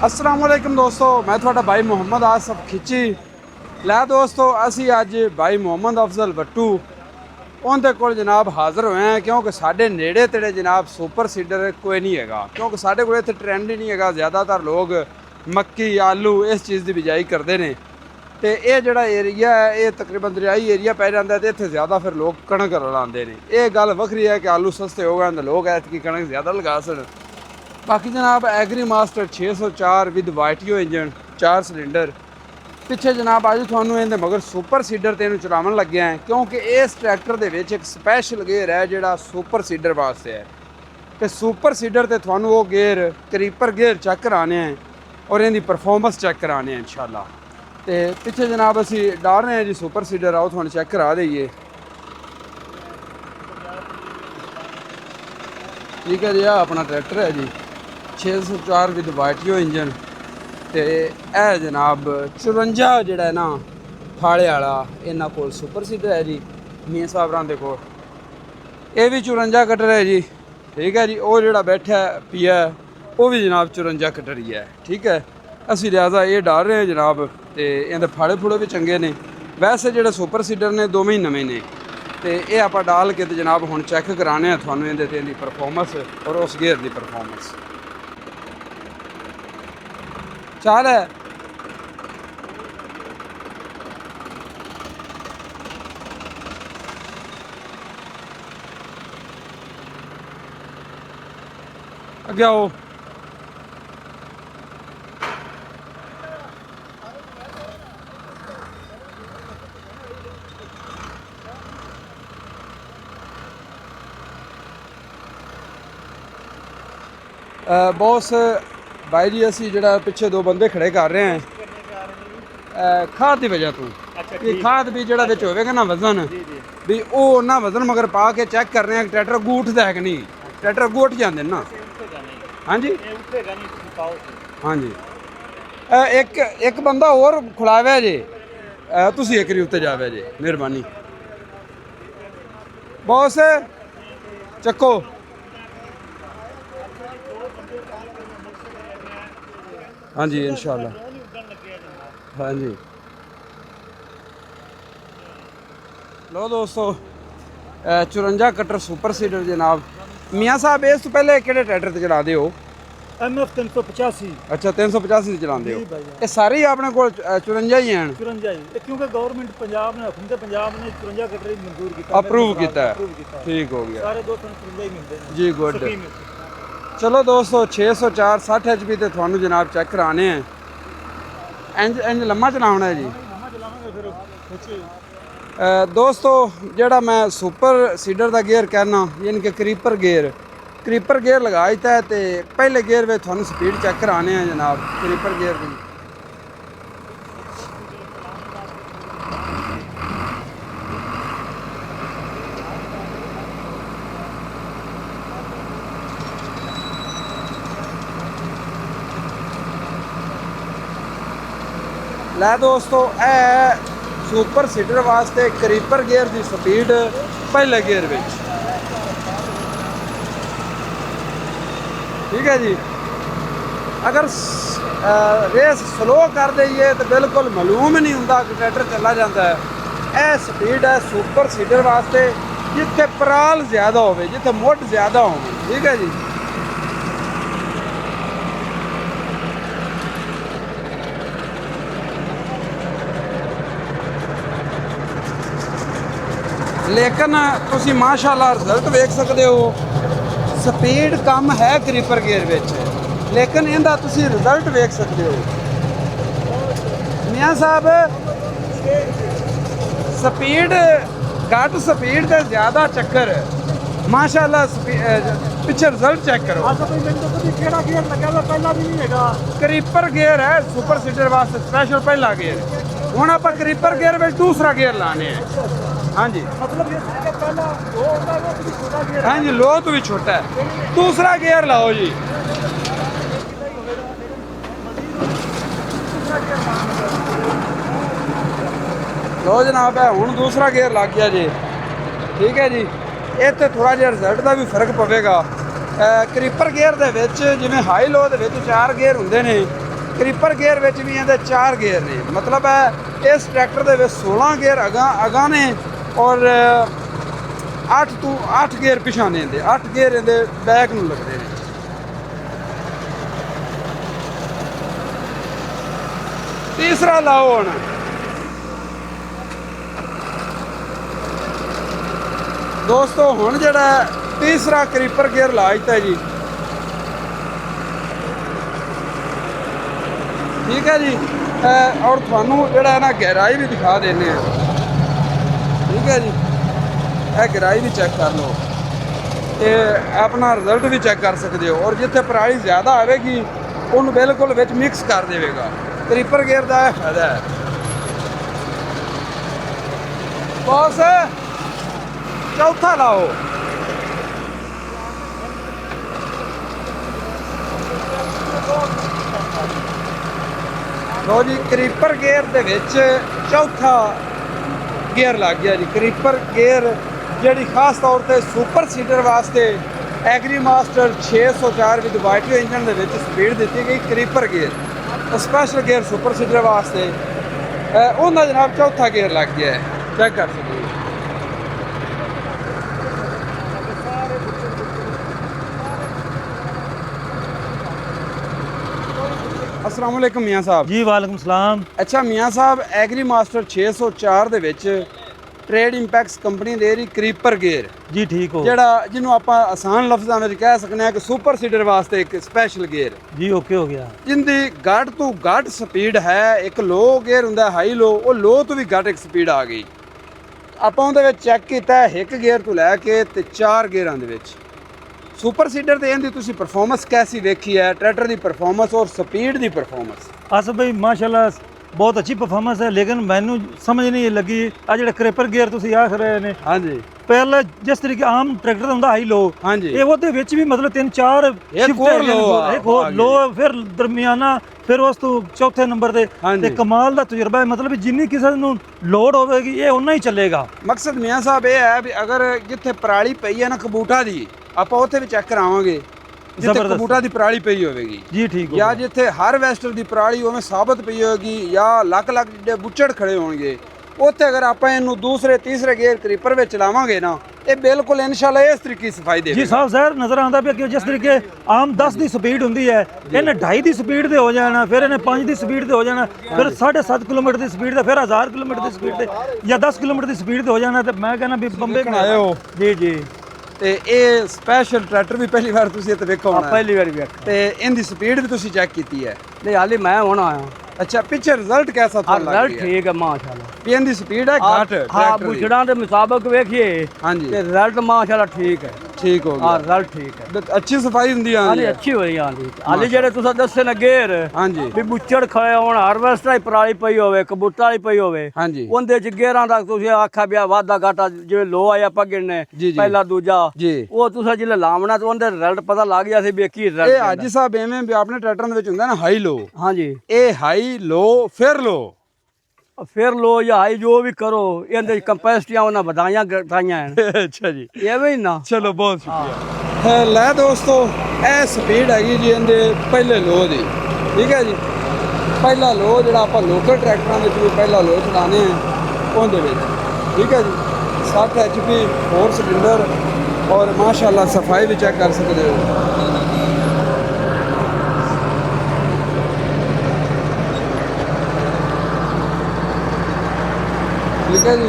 अस्सलाम वालेकुम दोस्तों, मैं थोड़ा भाई मुहम्मद आसफ खिची लै दोस्तों। असी अज भाई मुहम्मद अफजल बट्टू उनके कोल जनाब हाज़र होए हैं क्योंकि साढ़े नेड़े तेड़े जनाब सुपर सीडर कोई नहीं है, क्योंकि साढ़े को इत्थे ट्रेंड ही नहीं है। ज़्यादातर लोग मक्की आलू इस चीज़ की बिजाई करते हैं। तो ये जोड़ा एरिया है ये तकरीबन दरियाई एरिया पै जाता है, तो इत्थे ज़्यादा फिर लोग कणक लाते हैं। ये गल वक्री है कि आलू सस्ते हो गए तो लोग ऐतकी कणक ज़्यादा लगा सन। बाकी जनाब एग्री मास्टर 604 विद वाइटियो इंजन 4 सिलेंडर पिछे जनाब अज थानू इहदे मगर सुपर सीडर तेन चलावन लगे हैं, क्योंकि इस ट्रैक्टर दे विच एक स्पैशल गेयर है जिहड़ा सुपर सीडर वास्ते है। तो सुपर सीडर ते थानू वो गेयर क्रीपर गेयर चेक कराने हैं और इहदी परफॉर्मेंस चेक कराने हैं इंशाल्लाह। तो पिछे जनाब असी डाल रहे हैं जी सुपर सीडर, आओ थानू चेक करा दईए। ठीक है जी, आ अपना ट्रैक्टर है जी 604 विद वाइटियो इंजन। तो यह जनाब 54 जोड़ा है ना फाड़े वाला इन्हों को सुपर सीडर है जी मियाँ साहब दे कोल। ये भी 54 कटर है जी। ठीक है जी, वो जोड़ा बैठा है पिया वो भी जनाब 54 कटर ही है। ठीक है, असी लिहाजा ये डाल रहे हैं जनाब। तो इन्हें फाड़े फूड़े भी चंगे ने, वैसे जोड़े सुपर सीडर ने दोवें ही नवे ने। तो ये आप डाल के तो जनाब हुण चैक कराने थानू इहदी परफॉर्मेंस और उस गेयर की परफॉर्मेंस चाल है। अगे आओ। बॉस भाई जी असी जो पिछे दो बंदे खड़े कर रहे हैं खाद की वजह तो कि खाद भी जो होगा ना वजन भी वो ना वजन मगर पा के चेक कर रहे हैं ट्रैक्टर अगू उठता है कि नहीं। ट्रैक्टर अगू उठ जाते ना। हाँ जी हाँ जी, एक बंदा और खुलावा जे तुसी एक री उत्ते जावे जे, मेहरबानी बॉस चक्को। हाँ जी इंशाल्लाह। हाँ जी लो दोस्तों 54 कटर सुपर सीडर जनाब। मियाँ साहब इस तो पहले किहड़े ट्रैक्टर ते चलाते हो? MF 385। अच्छा 385 चलाते हो। ये सारे ही अपने को 54 ही हैं? 54 ही, क्योंकि गवर्नमेंट पंजाब ने हुकूमत पंजाब ने 54 कटर मंजूर किया, अप्रूव किया है। ठीक हो गया, सारे 253 ही मिलते हैं जी गुड। चलो दोस्तों 604 60 HP ते थानू जनाब चेक कराने हैं। इंज लम्मा चलाना है जी। दोस्तों जोड़ा मैं सुपर सीडर का गेयर कहना यानी कि क्रीपर गेयर लगा दिता है। तो पहले गेयर में थानू स्पीड चेक कराने हैं जनाब क्रीपर गेयर की। लै दोस्तों ए सुपर सीडर वास्ते क्रीपर गेयर की स्पीड पहले गेयर में। ठीक है जी, अगर रेस स्लो कर दईए तो बिल्कुल मालूम ही नहीं होंगे कि ट्रैक्टर चला जाता है। यह स्पीड है सुपर सीडर वास्ते जिथे पराल ज़्यादा हो, जिथे मुठ ज़्यादा हो। ठीक है जी, लेकिन तुसी माशाल्लाह रिजल्ट वेख सकते हो। स्पीड कम है क्रीपर गेयर विच, लेकिन इहदा तुसी रिजल्ट वेख सकते हो। मियाँ साहब स्पीड घट स्पीड ते ज़्यादा चक्कर माशाल्लाह पिछे रिजल्ट चेक करो। क्रीपर गेयर है सुपर सीडर वास्ते स्पेशल पहला गेयर। हुण आपां क्रीपर गेयर में दूसरा गेयर लाने हैं। हाँ जी हाँ जी, लो तो भी छोटा है, दूसरा गेयर लाओ जी। लो जनाब है हुण दूसरा गेयर लग गया जी। ठीक है जी, इत्थे थोड़ा जिहा रिजल्ट का भी फर्क पवेगा। क्रीपर गेयर दे विच जिवें हाई लो दे विच 4 गेयर हुंदे ने, ਕਰੀਪਰ ਗੇਅਰ ਵਿੱਚ ਵੀ ਇਹਦੇ 4 ਗੇਅਰ ਨੇ, ਮਤਲਬ ਹੈ ਇਸ ਟਰੈਕਟਰ ਦੇ ਵਿੱਚ 16 ਗੇਅਰ ਅਗਾਂਹ ਨੇ ਔਰ 8 ਗੇਅਰ ਪਿਛਾਂ ਨੇ ਇਹਦੇ, 8 ਗੇਅਰ ਇਹਦੇ ਬੈਕ ਨੂੰ ਲੱਗਦੇ ਨੇ। ਤੀਸਰਾ ਲਾਓ ਹੁਣ। ਦੋਸਤੋ ਹੁਣ ਜਿਹੜਾ ਤੀਸਰਾ ਕਰੀਪਰ ਗੇਅਰ ਲਾ ਦਿੱਤਾ ਜੀ, ਠੀਕ ਹੈ ਜੀ। ਔਰ ਤੁਹਾਨੂੰ ਜਿਹੜਾ ਹੈ ਨਾ ਗਹਿਰਾਈ ਵੀ ਦਿਖਾ ਦਿੰਦੇ ਆ, ਠੀਕ ਹੈ ਜੀ। ਇਹ ਗਹਿਰਾਈ ਵੀ ਚੈੱਕ ਕਰ ਲਓ ਤੇ ਆਪਣਾ ਰਿਜ਼ਲਟ ਵੀ ਚੈੱਕ ਕਰ ਸਕਦੇ ਹੋ। ਔਰ ਜਿੱਥੇ ਪਰਾਲੀ ਜ਼ਿਆਦਾ ਆਵੇਗੀ ਉਹਨੂੰ ਬਿਲਕੁਲ ਵਿੱਚ ਮਿਕਸ ਕਰ ਦੇਵੇਗਾ। ਕਰੀਪਰ ਗੇਅਰ ਦਾ ਇਹ ਫਾਇਦਾ ਹੈ। ਬੌਸ ਚੌਥਾ ਲਾਓ। ਲੋ ਜੀ, ਕਰੀਪਰ ਗੇਅਰ ਦੇ ਵਿੱਚ ਚੌਥਾ ਗੇਅਰ ਲੱਗ ਗਿਆ ਜੀ। ਕਰੀਪਰ ਗੇਅਰ ਜਿਹੜੀ ਖਾਸ ਤੌਰ ਤੇ ਸੁਪਰ ਸੀਡਰ ਵਾਸਤੇ ਐਗਰੀ ਮਾਸਟਰ 604 ਵਿਦ ਵਾਈਟਰੀ ਇੰਜਨ ਦੇ ਵਿੱਚ ਸਪੀਡ ਦਿੱਤੀ ਗਈ। Creeper gear special gear super seeder ਵਾਸਤੇ ਉਹਦਾ ਜਨਾਬ ਚੌਥਾ ਗੇਅਰ ਲੱਗ ਗਿਆ ਹੈ, ਚੈੱਕ ਕਰ ਸਕਦੇ ਹੋ। अस्सलाम वालेकुम मियाँ साहब जी वालेकुम सलाम। अच्छा मियाँ साहब, एग्री मास्टर 604 ਦੇ ਵਿੱਚ ਟ੍ਰੇਡ ਇੰਪੈਕਟਸ ਕੰਪਨੀ ਦੇ ਰਹੀ ਕਰੀਪਰ ਗੇਅਰ जी ठीक हो ਜਿਹੜਾ ਜਿਹਨੂੰ ਆਪਾਂ ਆਸਾਨ ਲਫ਼ਜ਼ਾਂ ਵਿੱਚ ਕਹਿ ਸਕਦੇ ਹਾਂ ਕਿ ਸੁਪਰ ਸੀਡਰ ਵਾਸਤੇ ਇੱਕ ਸਪੈਸ਼ਲ ਗੇਅਰ जी ओके हो गया। ਜਿੰਦੀ ਘੱਟ ਤੋਂ ਘੱਟ ਸਪੀਡ ਹੈ। ਇੱਕ ਲੋ ਗੇਅਰ ਹੁੰਦਾ ਹਾਈ ਲੋ, ਉਹ ਲੋ ਤੋਂ ਵੀ ਘੱਟ ਇੱਕ ਸਪੀਡ ਆ ਗਈ। ਆਪਾਂ ਉਹਦੇ ਵਿੱਚ ਚੈੱਕ ਕੀਤਾ ਇੱਕ ਗੇਅਰ ਤੋਂ ਲੈ ਕੇ ਤੇ 4 ਗੇਅਰਾਂ ਦੇ ਵਿੱਚ। ਸੁਪਰ ਸੀਡਰ ਤੇ ਇਹਦੀ ਤੁਸੀਂ ਪਰਫਾਰਮੈਂਸ ਕੈਸੀ ਵੇਖੀ ਹੈ, ਟਰੈਕਟਰ ਦੀ ਪਰਫਾਰਮੈਂਸ ਔਰ ਸਪੀਡ ਦੀ ਪਰਫਾਰਮੈਂਸ? आसफ भाई माशाल्लाह बहुत अच्छी परफॉर्मेंस है, लेकिन मैनू समझ नहीं लगी आ जो क्रेपर गियर तुसी आख रहे ने। हाँ जी, पहले जिस तरीके आम ट्रैक्टर ਹੁੰਦਾ ਹਾਈ ਲੋ, हाँ जी, ਇਹ ਉਹਦੇ ਵਿੱਚ ਵੀ ਮਤਲਬ 3-4 ਇੱਕ ਹੋਰ low ਇੱਕ ਹੋਰ ਲੋ, ਫਿਰ ਦਰਮਿਆਨਾ, ਫਿਰ ਉਸ ਤੋਂ ਚੌਥੇ ਨੰਬਰ ਤੇ। ਤੇ ਕਮਾਲ ਦਾ ਤਜਰਬਾ ਹੈ, ਮਤਲਬ ਜਿੰਨੀ ਕਿਸੇ ਨੂੰ ਲੋਡ ਹੋਵੇਗੀ ਇਹ ਉਨਾ ਹੀ ਚੱਲੇਗਾ। ਮਕਸਦ ਮੀਆਂ ਸਾਹਿਬ ਇਹ ਹੈ ਵੀ ਅਗਰ ਜਿੱਥੇ ਪਰਾਲੀ ਪਈ ਹੈ ਨਾ ਕਬੂਟਾ ਦੀ, ਆਪਾਂ ਉੱਥੇ ਵੀ ਚੈੱਕ ਕਰਾਵਾਂਗੇ ਜਿੱਥੇ ਕਬੂਟਾ ਦੀ ਪਰਾਲੀ ਪਈ ਹੋਵੇਗੀ ਜੀ ਠੀਕ ਹੋ ਜਾਂ ਜਿੱਥੇ ਹਾਰਵੈਸਟਰ ਦੀ ਪਰਾਲੀ ਉਵੇਂ ਸਾਬਤ ਪਈ ਹੋਵੇਗੀ ਜਾਂ ਲੱਖ ਲੱਖ ਜਿਹੜੇ ਬੁੱਚੜ ਖੜੇ ਹੋਣਗੇ, ਉੱਥੇ ਅਗਰ ਆਪਾਂ ਇਹਨੂੰ ਦੂਸਰੇ ਤੀਸਰੇ ਗੇਅਰ ਕਰੀਪਰ ਵਿੱਚ ਲਾਵਾਂਗੇ ਨਾ, ਇਹ ਬਿਲਕੁਲ ਇਨਸ਼ਾਅੱਲਾ ਇਸ ਤਰੀਕੇ ਸਫਾਈ ਦੇਵੇਗਾ। ਜੀ ਸਾਹਿਬ ਜ਼ਹਿਰ ਨਜ਼ਰ ਆਉਂਦਾ ਪਿਆ ਕਿ ਜਿਸ ਤਰੀਕੇ ਆਮ 10 ਦੀ ਸਪੀਡ ਹੁੰਦੀ ਹੈ, ਇਹਨੇ 2.5 ਦੀ ਸਪੀਡ ਤੇ ਹੋ ਜਾਣਾ, ਫਿਰ ਇਹਨੇ 5 ਦੀ ਸਪੀਡ ਤੇ ਹੋ ਜਾਣਾ, ਫਿਰ 7.5 ਕਿਲੋਮੀਟਰ ਦੀ ਸਪੀਡ ਤੇ, ਫਿਰ 1000 ਕਿਲੋਮੀਟਰ ਦੀ ਸਪੀਡ ਤੇ ਜਾਂ 10 ਕਿਲੋਮੀਟਰ ਦੀ ਸਪੀਡ ਤੇ ਹੋ ਜਾਣਾ। ਤੇ ਮੈਂ ਕਹਿੰਦਾ ਵੀ ਬੰਬੇ ਆਏ ਹੋ ਜੀ ਜੀ। ਤੇ ਇਹ ਸਪੈਸ਼ਲ ਟਰੈਕਟਰ ਵੀ ਪਹਿਲੀ ਵਾਰ ਤੁਸੀਂ ਇੱਥੇ ਵੇਖੋ ਹੋਣਾ? ਪਹਿਲੀ ਵਾਰੀ ਵੇਖ। ਤੇ ਇਹਦੀ ਸਪੀਡ ਵੀ ਤੁਸੀਂ ਚੈੱਕ ਕੀਤੀ ਹੈ? ਨਹੀਂ ਹਾਲੇ ਮੈਂ ਹੁਣ ਆਇਆ। ਅੱਛਾ, ਪਿੱਛੇ ਰਿਜ਼ਲਟ ਕੈਸਾ ਤੁਹਾਨੂੰ ਲੱਗ ਰਿਜ਼ਲਟ ਰਿਹਾ? ਠੀਕ ਹੈ ਮਾਸ਼ਾਅੱਲਾ। ਵੀ ਇਹਦੀ ਸਪੀਡ ਹੈ ਘੱਟ ਹਾਂ, ਟਰੈਕਟਰ ਦੀ? ਬੁਛੜਾਂ ਦੇ ਮੁਤਾਬਕ ਵੇਖੀਏ ਹਾਂਜੀ, ਤੇ ਰਿਜ਼ਲਟ ਮਾਸ਼ਾਅੱਲਾ ਠੀਕ ਹੈ। ਠੀਕ ਹੋ ਹਾਂ, ਗਿਆ, ਰਿਜ਼ਲਟ ਠੀਕ ਹੈ। ਅੱਛੀ ਸਫਾਈ ਹੁੰਦੀ ਆ? ਹਾਲੇ ਅੱਛੀ ਹੋਈ ਆਂਦੀ। ਹਾਲੇ ਜਿਹੜੇ ਤੁਸੀਂ ਦੱਸੇ ਨਾ ਗੇਰ ਹਾਂਜੀ ਵੀ ਬੁੱਚੜ ਖੜੇ ਹੋਣ, ਹਾਰਵੈਸਟਰ ਹੀ ਪਰਾਲੀ ਪਈ ਹੋਵੇ, ਕਬੂਟਰ ਵਾਲੀ ਪਈ ਹੋਵੇ, ਹਾਂਜੀ ਉਹਦੇ ਚ ਗੇਰਾਂ ਦਾ ਤੁਸੀਂ ਆਖਿਆ ਵੀ ਵਾਧਾ ਘਾਟਾ ਜਿਵੇਂ ਲੋ ਆਇਆ ਪੱਗਣ ਨੇ ਜੀ, ਜੀ। ਪਹਿਲਾ ਦੂਜਾ, ਜੀ। ਉਹ ਤੁਸੀਂ ਜਿਲੇ ਲਾਵਣਾ ਤੇ ਉਹਦੇ ਰਿਜ਼ਲਟ ਪਤਾ ਲੱਗ ਗਿਆ ਸੀ ਵੀ ਕੀ ਇਹ ਰਿਜ਼ਲਟ। ਹਾਜੀ ਸਾਹਿਬ ਐਵੇਂ ਵੀ ਆਪਣੇ ਟਰੈਕਟਰਾਂ ਦੇ ਵਿੱਚ ਹੁੰਦਾ ਨਾ ਹਾਈ ਲੋ, ਹਾਂਜੀ, ਇਹ ਹਾਈ ਲੋ ਫਿਰ ਲੋ, ਫਿਰ ਲੋ ਜਾਂ ਹਾਈ ਜੋ ਵੀ ਕਰੋ, ਇਹਦੇ ਚ ਕੰਪੈਸਿਟੀਆਂ ਉਹਨਾਂ ਵਧਾਈਆਂ ਘਟਾਈਆਂ ਹਨ। ਅੱਛਾ ਜੀ, ਐਵੇਂ ਹੀ ਨਾ। ਚਲੋ ਬਹੁਤ ਸ਼ੁਕਰੀਆ। ਲੈ ਦੋਸਤੋ, ਇਹ ਸਪੀਡ ਹੈਗੀ ਜੀ ਇਹਦੇ ਪਹਿਲੇ ਲੋ ਦੀ, ਠੀਕ ਹੈ ਜੀ। ਪਹਿਲਾ ਲੋ ਜਿਹੜਾ ਆਪਾਂ ਲੋਕਲ ਟਰੈਕਟਰਾਂ ਵਿੱਚ ਵੀ ਪਹਿਲਾ ਲੋ ਚਲਾਉਂਦੇ ਆ ਉਹਦੇ ਵਿੱਚ, ਠੀਕ ਹੈ ਜੀ। 60 HP 4 ਸਿਲੰਡਰ ਔਰ ਮਾਸ਼ਾਅੱਲਾ ਸਫਾਈ ਵੀ ਚੈੱਕ ਕਰ ਸਕਦੇ ਹੋ। ਠੀਕ ਹੈ ਜੀ।